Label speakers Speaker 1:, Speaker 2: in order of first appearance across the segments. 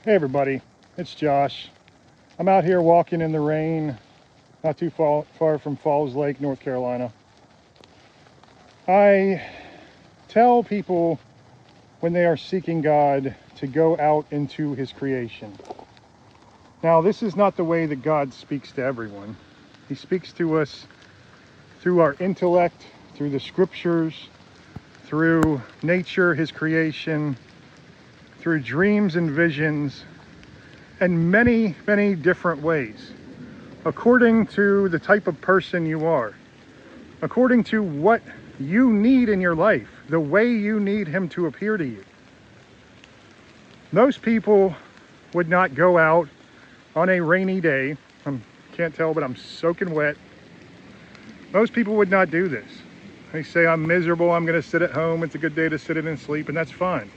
Speaker 1: Hey everybody, it's Josh. I'm out here walking in the rain, not too far from Falls Lake, North Carolina. I tell people when they are seeking God to go out into His creation. Now, this is not the way that God speaks to everyone. He speaks to us through our intellect, through the scriptures, through nature, His creation, through dreams and visions, and many, many different ways, according to the type of person you are, according to what you need in your life, the way you need Him to appear to you. Most people would not go out on a rainy day. I can't tell, but I'm soaking wet. Most people would not do this. They say, I'm miserable, I'm going to sit at home, it's a good day to sit in and sleep, and that's fine.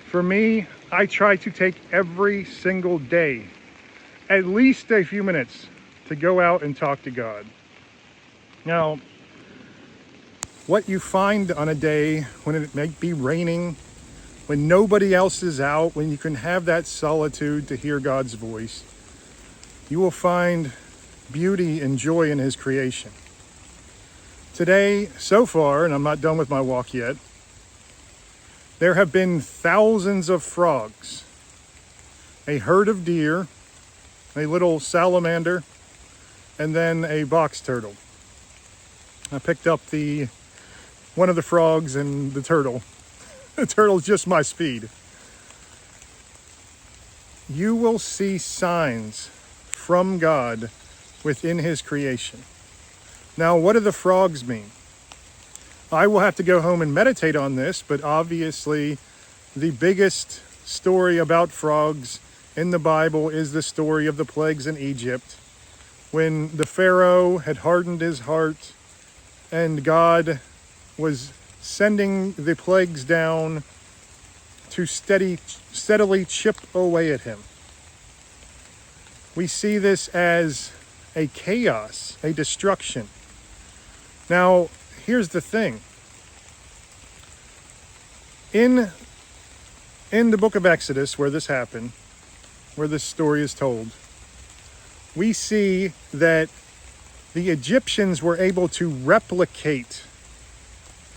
Speaker 1: For me, I try to take every single day at least a few minutes to go out and talk to God. Now, what you find on a day when it may be raining, when nobody else is out, when you can have that solitude to hear God's voice, you will find beauty and joy in His creation. Today, so far, and I'm not done with my walk yet, there have been thousands of frogs, a herd of deer, a little salamander, and then a box turtle. I picked up one of the frogs and the turtle. The turtle's just my speed. You will see signs from God within His creation. Now, what do the frogs mean? I will have to go home and meditate on this, but obviously the biggest story about frogs in the Bible is the story of the plagues in Egypt, when the Pharaoh had hardened his heart and God was sending the plagues down to steadily chip away at him. We see this as a chaos, a destruction. Now, here's the thing. In the book of Exodus, where this happened, where this story is told, we see that the Egyptians were able to replicate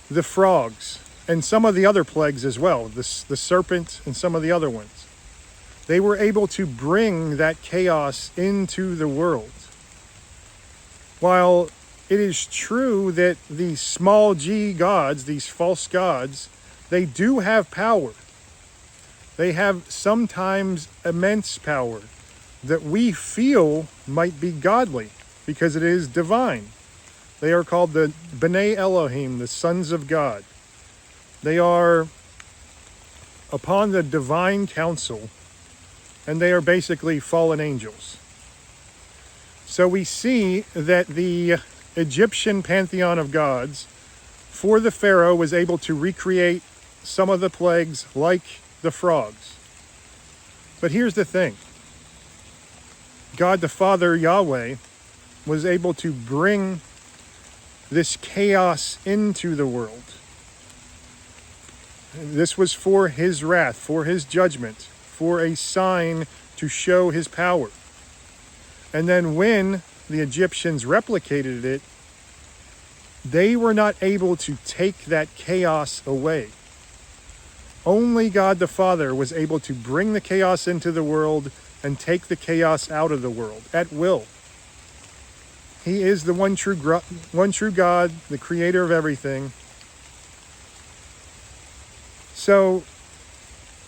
Speaker 1: the frogs and some of the other plagues as well, the serpent and some of the other ones. They were able to bring that chaos into the world. While it is true that these small g gods, these false gods, they do have power. They have sometimes immense power that we feel might be godly because it is divine. They are called the B'nai Elohim, the sons of God. They are upon the divine council, and they are basically fallen angels. So we see that the Egyptian pantheon of gods for the Pharaoh was able to recreate some of the plagues like the frogs. But here's the thing. God the Father, Yahweh, was able to bring this chaos into the world. This was for His wrath, for His judgment, for a sign to show His power. And then when the Egyptians replicated it, they were not able to take that chaos away. Only God the Father was able to bring the chaos into the world and take the chaos out of the world at will. He is the one true God, the creator of everything. So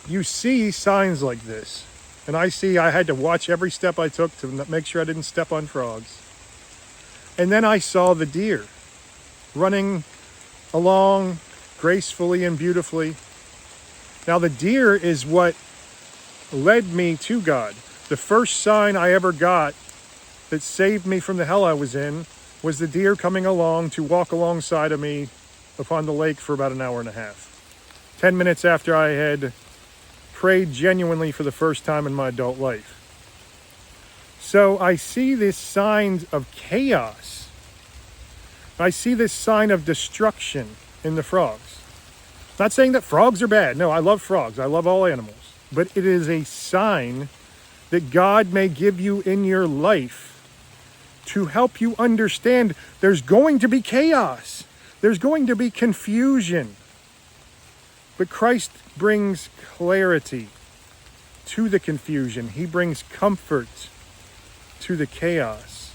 Speaker 1: you see signs like this. And I had to watch every step I took to make sure I didn't step on frogs. And then I saw the deer running along gracefully and beautifully. Now the deer is what led me to God. The first sign I ever got that saved me from the hell I was in was the deer coming along to walk alongside of me upon the lake for about an hour and a half. 10 minutes after I had prayed genuinely for the first time in my adult life. So I see this sign of chaos. I see this sign of destruction in the frogs. Not saying that frogs are bad. No, I love frogs. I love all animals. but it is a sign that God may give you in your life to help you understand there's going to be chaos. There's going to be confusion. But Christ brings clarity to the confusion. He brings comfort to the chaos.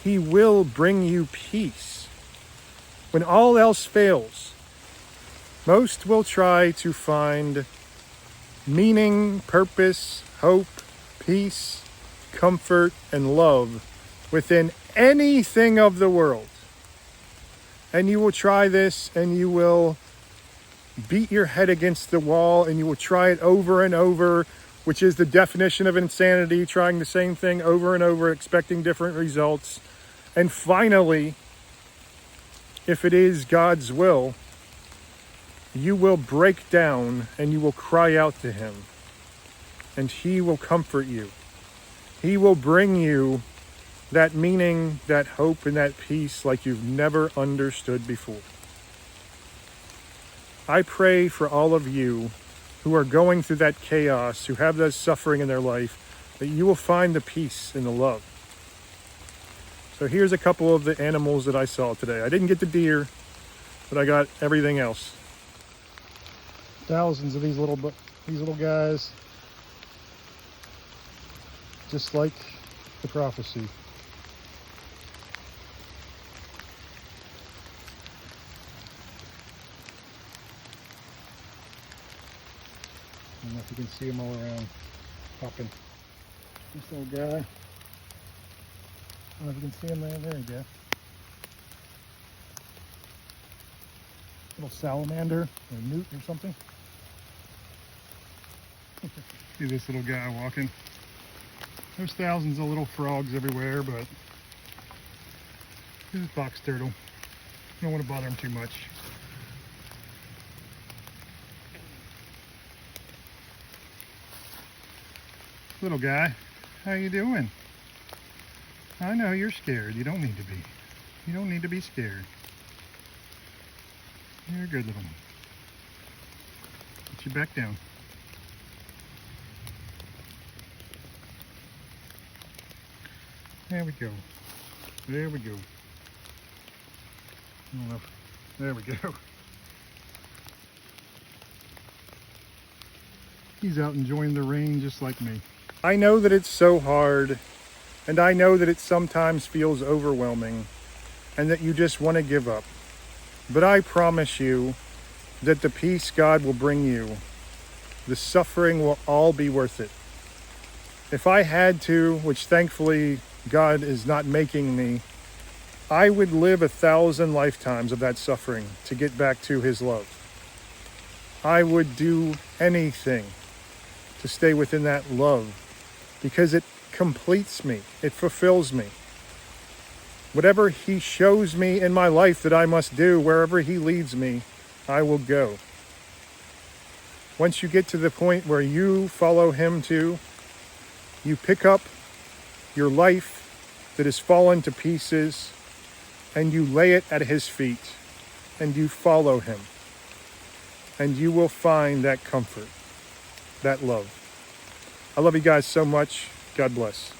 Speaker 1: He will bring you peace. When all else fails, most will try to find meaning, purpose, hope, peace, comfort, and love within anything of the world. And you will try this, and you will beat your head against the wall, and you will try it over and over, which is the definition of insanity, trying the same thing over and over, expecting different results. And finally, if it is God's will, you will break down and you will cry out to him, and he will comfort you. He will bring you that meaning, that hope, and that peace like you've never understood before. I pray for all of you who are going through that chaos, who have that suffering in their life, that you will find the peace and the love. So here's a couple of the animals that I saw today. I didn't get the deer, but I got everything else. Thousands of these little guys, just like the prophecy. I don't know if you can see them all around popping. This little guy. I don't know if you can see him there. There you go. Little salamander or newt or something. See this little guy walking. There's thousands of little frogs everywhere, but this is box turtle. You don't want to bother him too much. Little guy, how you doing? I know you're scared. You don't need to be. You don't need to be scared. You're a good little one. Put you back down. There we go. There we go. I don't know if, there we go. He's out enjoying the rain just like me. I know that it's so hard, and I know that it sometimes feels overwhelming, and that you just want to give up. But I promise you that the peace God will bring you, the suffering will all be worth it. If I had to, which thankfully God is not making me, I would live 1,000 lifetimes of that suffering to get back to his love. I would do anything to stay within that love, because it completes me, it fulfills me. Whatever he shows me in my life that I must do, wherever he leads me, I will go. Once you get to the point where you follow him too, you pick up your life that has fallen to pieces and you lay it at his feet and you follow him. And you will find that comfort, that love. I love you guys so much. God bless.